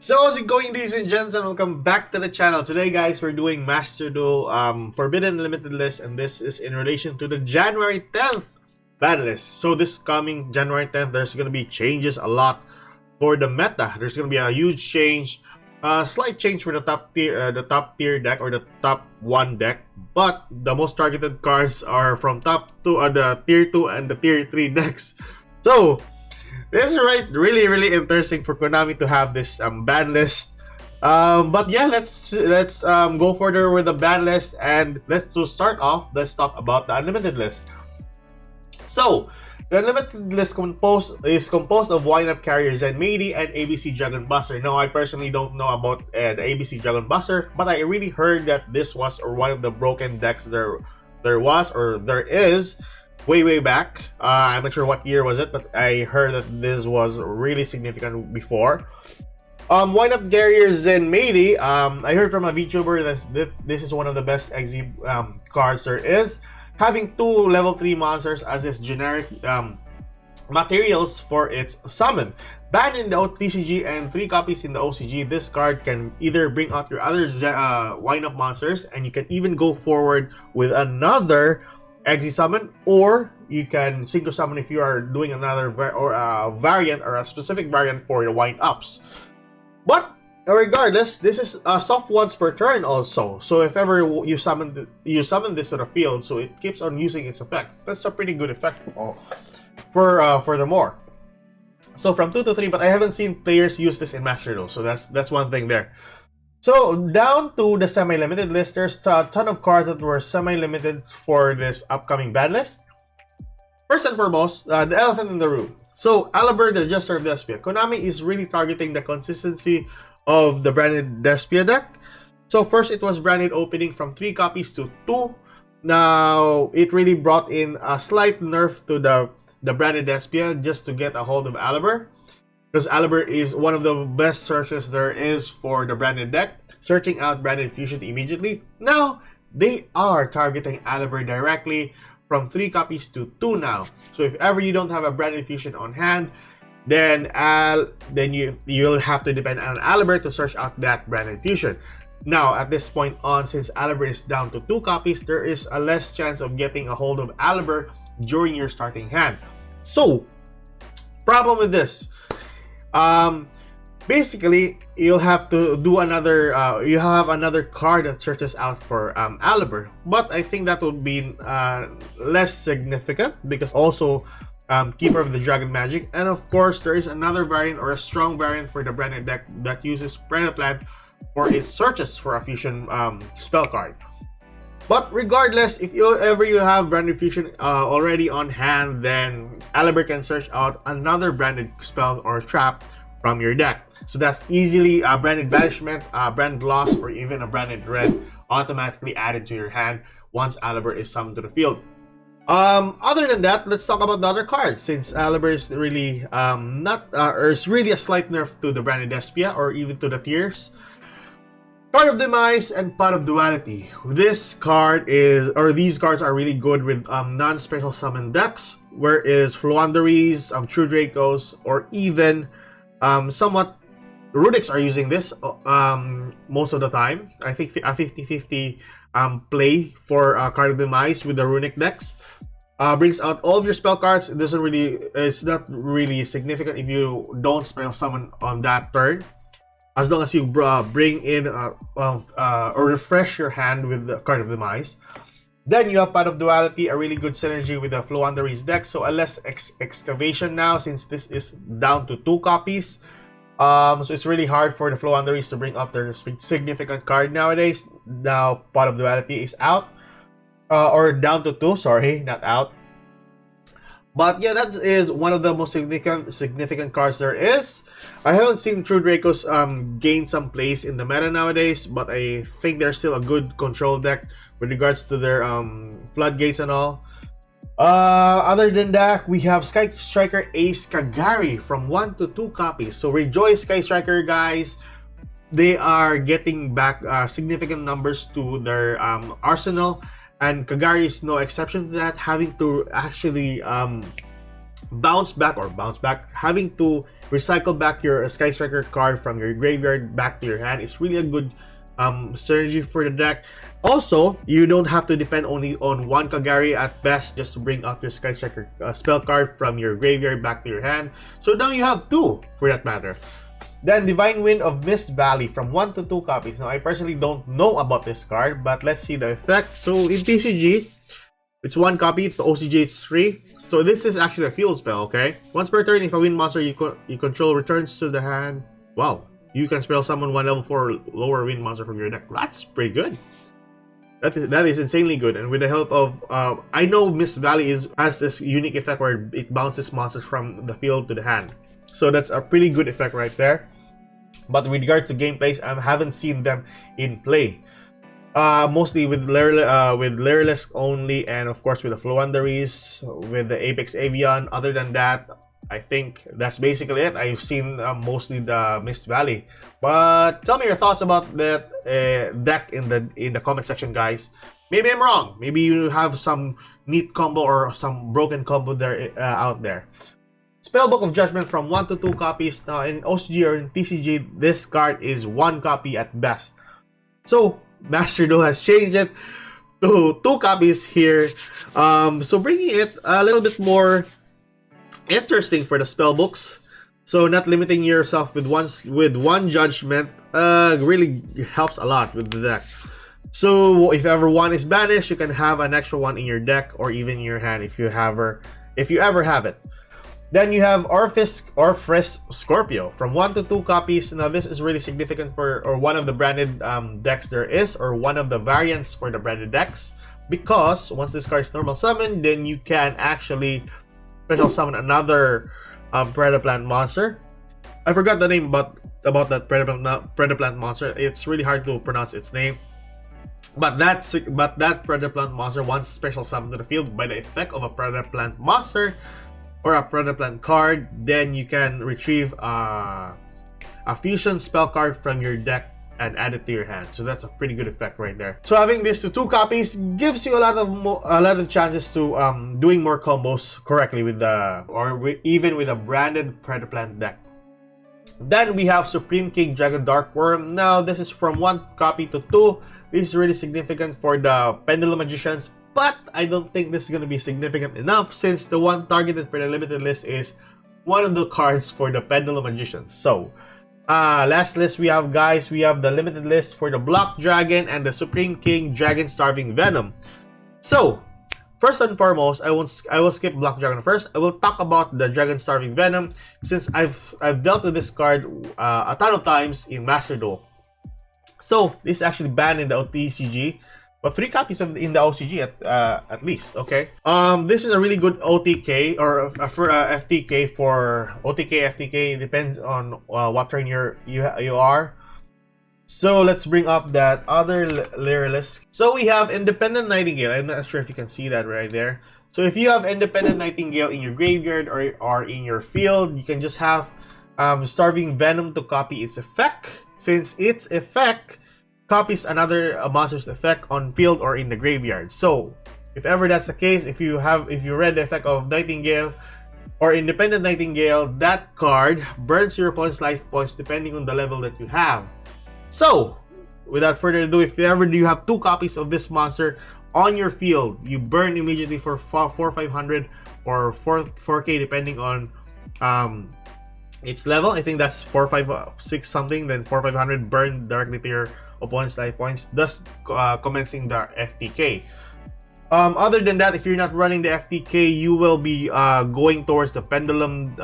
So how's it going, ladies and gents, and welcome back to the channel. Today, guys, we're doing Master Duel Forbidden Limited List, and this is in relation to the January 10th ban list. So this coming January 10th, there's going to be changes a lot for the meta. There's going to be a huge change, slight change for the top tier deck or the top 1 deck, but the most targeted cards are from top 2, the tier 2 and the tier 3 decks. So this is really interesting for Konami to have this ban list. But yeah, let's go further with the ban list, and to start off, let's talk about the unlimited list. So the unlimited list is composed of wind-up carriers and Melee and ABC Dragon Buster. Now, I personally don't know about the ABC Dragon Buster, but I really heard that this was one of the broken decks there is way back. I'm not sure what year was it, but I heard that this was really significant before. Wind-up carriers and Melee, I heard from a VTuber that this is one of the best XZ cards there is, having 2 level 3 monsters as its generic materials for its summon. Banned in the TCG and 3 copies in the OCG, this card can either bring out your other wind-up monsters, and you can even go forward with another XZ summon, or you can single summon if you are doing another variant or a specific variant for the wind-ups. But regardless, this is soft once per turn also. So if ever you summon this to the field, so it keeps on using its effect. That's a pretty good effect furthermore. So from 2 to 3, but I haven't seen players use this in Master Duel, so that's one thing there. So down to the semi-limited list, there's a ton of cards that were semi-limited for this upcoming ban list. First and foremost, the elephant in the room. So Aliber, the Jester of Despia. Konami is really targeting the consistency of the branded Despia deck. So first, it was branded opening from 3 copies to 2. Now, it really brought in a slight nerf to the branded Despia just to get a hold of Aliber, because Aliber is one of the best searches there is for the branded deck, searching out branded fusion immediately. Now, they are targeting Aliber directly from 3 copies to 2 now. So if ever you don't have a branded fusion on hand, then you'll have to depend on Aliber to search out that branded fusion. Now, at this point on, since Aliber is down to 2 copies, there is a less chance of getting a hold of Aliber during your starting hand. So, problem with this. Basically, you'll have to do another. You have another card that searches out for Aliber, but I think that would be less significant because also Keeper of the Dragon Magic, and of course there is another variant or a strong variant for the branded deck that uses Plant for its searches for a fusion spell card. But regardless, if you have branded fusion already on hand, then Aliber can search out another branded spell or trap from your deck. So that's easily a branded banishment, branded loss, or even a branded red automatically added to your hand once Aliber is summoned to the field. Other than that, let's talk about the other cards, since Aliber is really is really a slight nerf to the branded Despia or even to the tiers. Card of Demise and Pot of Duality. These cards are really good with non-special summon decks, whereas Floowandereeze, True Dracos, or even somewhat Runics are using this most of the time. I think a 50-50 play for Card of Demise with the Runic decks. Brings out all of your spell cards. It's not really significant if you don't spell summon on that turn, as long as you bring in or refresh your hand with the Card of Demise. Then you have Pot of Duality, a really good synergy with the Floowandereeze deck, so a less excavation now since this is down to 2 copies. So it's really hard for the Floowandereeze to bring up their significant card nowadays. Now Pot of Duality is out, or down to 2, sorry, not out. But yeah, that is one of the most significant cards there is. I haven't seen True Dracos gain some place in the meta nowadays, but I think they're still a good control deck with regards to their floodgates and all. Other than that, we have Sky Striker Ace Kagari from 1 to 2 copies. So rejoice, Sky Striker guys. They are getting back significant numbers to their arsenal, and Kagari is no exception to that, having to actually having to recycle back your Sky Striker card from your graveyard back to your hand is really a good synergy for the deck. Also, you don't have to depend only on one Kagari at best just to bring out your Sky Striker spell card from your graveyard back to your hand. So now you have two for that matter. Then Divine Wind of Mist Valley from 1 to 2 copies. Now I personally don't know about this card, but let's see the effect. So in TCG, it's 1 copy, to OCG it's 3. So this is actually a field spell, okay? Once per turn, if a wind monster you control returns to the hand, wow, you can spell summon 1 level 4 lower wind monster from your deck. That's pretty good. That is insanely good. And with the help of, I know Mist Valley has this unique effect where it bounces monsters from the field to the hand. So that's a pretty good effect right there. But with regard to gameplays, I haven't seen them in play. Mostly with Lyrilisk only, and of course with the Fluandaries, with the Apex Avian. Other than that, I think that's basically it. I've seen mostly the Mist Valley. But tell me your thoughts about that deck in the comment section, guys. Maybe I'm wrong. Maybe you have some neat combo or some broken combo there out there. Spellbook of Judgment from 1 to 2 copies. Now in OCG or in TCG, this card is 1 copy at best. So Master Duel has changed it to 2 copies here. So bringing it a little bit more interesting for the spellbooks. So not limiting yourself with one judgment really helps a lot with the deck. So if ever one is banished, you can have an extra one in your deck or even in your hand if you ever have it. Then you have Orphis Scorpio from 1 to 2 copies. Now this is really significant for one of the branded decks there is, or one of the variants for the branded decks, because once this card is normal summon, then you can actually special summon another Predaplant monster. I forgot the name about that Predaplant monster. It's really hard to pronounce its name. But that Predaplant monster, once special summoned to the field by the effect of a Predaplant monster or a Predaplant card, then you can retrieve a fusion spell card from your deck and add it to your hand. So that's a pretty good effect right there. So having this to 2 copies gives you a lot of chances to doing more combos correctly even with a branded Predaplant deck. Then we have Supreme King Dragon Dark Worm. Now this is from 1 copy to 2. This is really significant for the Pendulum Magicians, but I don't think this is going to be significant enough since the one targeted for the limited list is one of the cards for the Pendulum Magicians. So last list we have the limited list for the Block Dragon and the Supreme King Dragon Starving Venom. So first and foremost, I will skip Block Dragon first. I will talk about the Dragon Starving Venom since I've dealt with this card a ton of times in Master Duel. So this is actually banned in the TCG, but 3 copies in the OCG at least. Okay. This is a really good OTK or FTK for OTK FTK. Depends on what turn you are. So let's bring up that other Lyrilisk. So we have Independent Nightingale. I'm not sure if you can see that right there. So if you have Independent Nightingale in your graveyard or in your field, you can just have Starving Venom to copy its effect, since its effect copies another monster's effect on field or in the graveyard. So if ever that's the case, if you read the effect of Nightingale or Independent Nightingale, that card burns your opponent's life points depending on the level that you have. So without further ado, if ever you have 2 copies of this monster on your field, you burn immediately for 400-500 or 4K depending on its level. I think that's 456 something, then 400-500 burn directly to your opponent's life points, thus commencing the FTK. Other than that, if you're not running the FTK, you will be going towards the Pendulum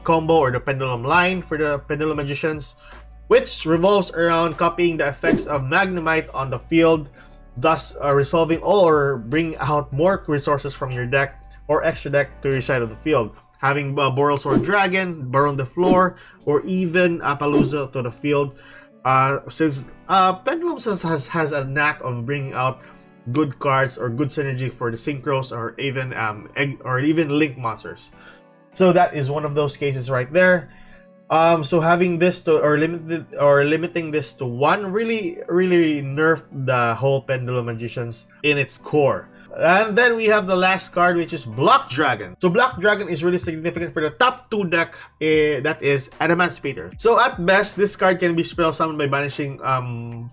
combo or the Pendulum line for the Pendulum Magicians, which revolves around copying the effects of Magnemite on the field, thus resolving or bringing out more resources from your deck or extra deck to your side of the field. Having Boral Sword Dragon, Burrow on the Floor, or even Appaloosa to the field. Since Pendulum has a knack of bringing out good cards or good synergy for the Synchros or even Link monsters. So that is one of those cases right there. So having this to limiting this to one really nerfed the whole Pendulum Magicians in its core. And then we have the last card, which is Block Dragon. So Block Dragon is really significant for the top 2 deck, that is Adamantipator. So at best, this card can be spell summoned by banishing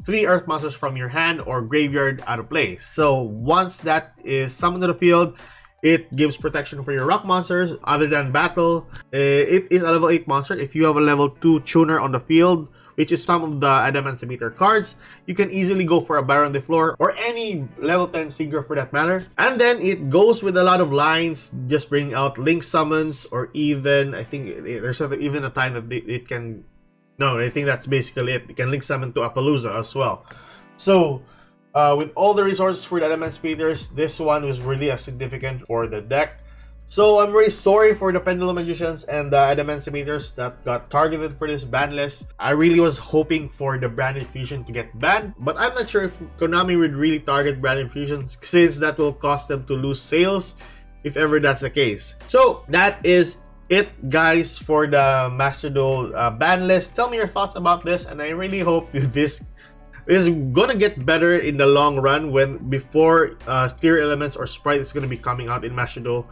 3 Earth monsters from your hand or graveyard out of play. So once that is summoned to the field, it gives protection for your rock monsters other than battle. It is a level 8 monster. If you have a level 2 tuner on the field, which is some of the Adamantipator cards, you can easily go for a Baron de Flor or any level 10 Synchro for that matter. And then it goes with a lot of lines, just bring out Link summons, or even, I think there's even a time that it can, no, I think that's basically it. It can Link summon to Appaloosa as well. So, with all the resources for the Adamantipator, this one was really significant for the deck. So I'm very sorry for the Pendulum Magicians and the Adamantipator that got targeted for this ban list. I really was hoping for the Branded Fusion to get banned, but I'm not sure if Konami would really target Branded Fusions, since that will cause them to lose sales if ever that's the case. So that is it, guys, for the Master Duel ban list. Tell me your thoughts about this, and I really hope this is gonna get better in the long run, before Tier Elements or Sprite is gonna be coming out in Master Duel.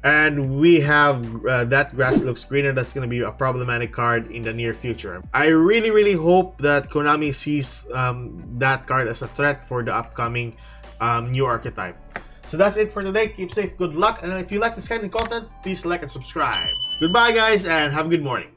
And we have that Grass Looks Greener, that's going to be a problematic card in the near future. I really hope that Konami sees that card as a threat for the upcoming new archetype. So that's it for today. Keep safe, good luck, and if you like this kind of content, please like and subscribe. Goodbye, guys, and have a good morning.